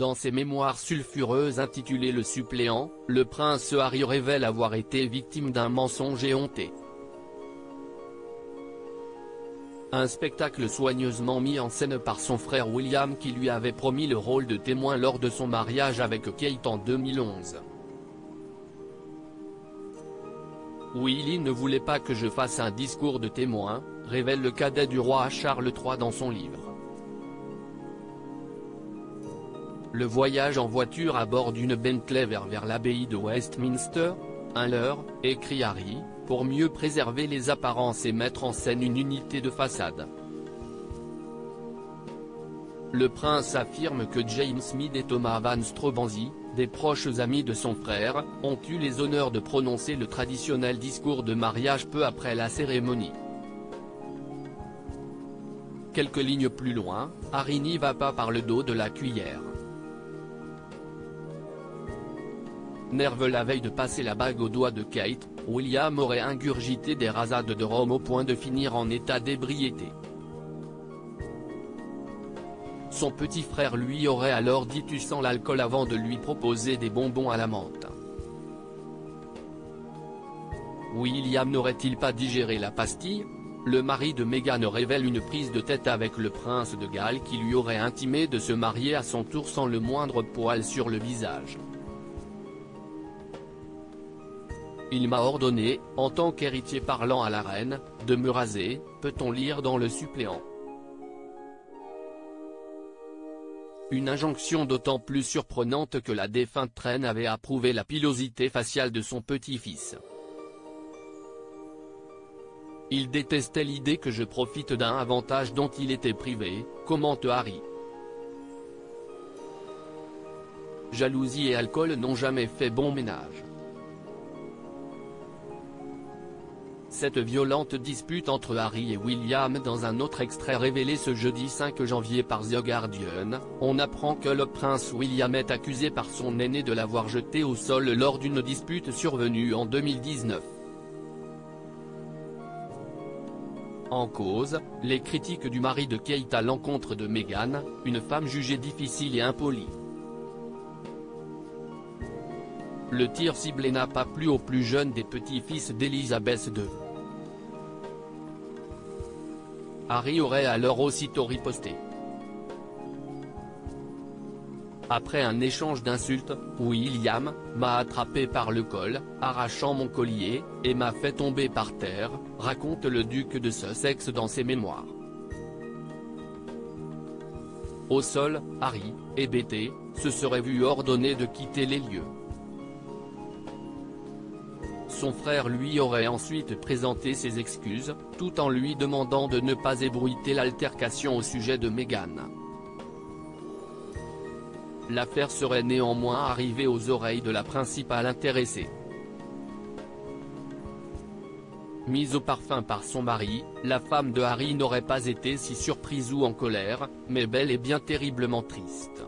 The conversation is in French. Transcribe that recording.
Dans ses mémoires sulfureuses intitulées Le suppléant, le prince Harry révèle avoir été victime d'un mensonge éhonté. Un spectacle soigneusement mis en scène par son frère William qui lui avait promis le rôle de témoin lors de son mariage avec Kate en 2011. Willy ne voulait pas que je fasse un discours de témoin, révèle le cadet du roi Charles III dans son livre. Le voyage en voiture à bord d'une Bentley vers l'abbaye de Westminster, un leurre, écrit Harry, pour mieux préserver les apparences et mettre en scène une unité de façade. Le prince affirme que James Mead et Thomas Van Straubenzee, des proches amis de son frère, ont eu les honneurs de prononcer le traditionnel discours de mariage peu après la cérémonie. Quelques lignes plus loin, Harry n'y va pas par le dos de la cuillère. Nerveux la veille de passer la bague au doigt de Kate, William aurait ingurgité des rasades de rhum au point de finir en état d'ébriété. Son petit frère lui aurait alors dit tu sens l'alcool avant de lui proposer des bonbons à la menthe. William n'aurait-il pas digéré la pastille? Le mari de Meghan révèle une prise de tête avec le prince de Galles qui lui aurait intimé de se marier à son tour sans le moindre poil sur le visage. Il m'a ordonné, en tant qu'héritier parlant à la reine, de me raser, peut-on lire dans Le suppléant. Une injonction d'autant plus surprenante que la défunte reine avait approuvé la pilosité faciale de son petit-fils. Il détestait l'idée que je profite d'un avantage dont il était privé, commente Harry. Jalousie et alcool n'ont jamais fait bon ménage. Cette violente dispute entre Harry et William dans un autre extrait révélé ce jeudi 5 janvier par The Guardian, on apprend que le prince William est accusé par son aîné de l'avoir jeté au sol lors d'une dispute survenue en 2019. En cause, les critiques du mari de Kate à l'encontre de Meghan, une femme jugée difficile et impolie. Le tir ciblé n'a pas plu au plus jeune des petits-fils d'Elisabeth II. Harry aurait alors aussitôt riposté. Après un échange d'insultes, William m'a attrapé par le col, arrachant mon collier, et m'a fait tomber par terre, raconte le duc de Sussex dans ses mémoires. Au sol, Harry, hébété, se serait vu ordonner de quitter les lieux. Son frère lui aurait ensuite présenté ses excuses, tout en lui demandant de ne pas ébruiter l'altercation au sujet de Meghan. L'affaire serait néanmoins arrivée aux oreilles de la principale intéressée. Mise au parfum par son mari, la femme de Harry n'aurait pas été si surprise ou en colère, mais bel et bien terriblement triste.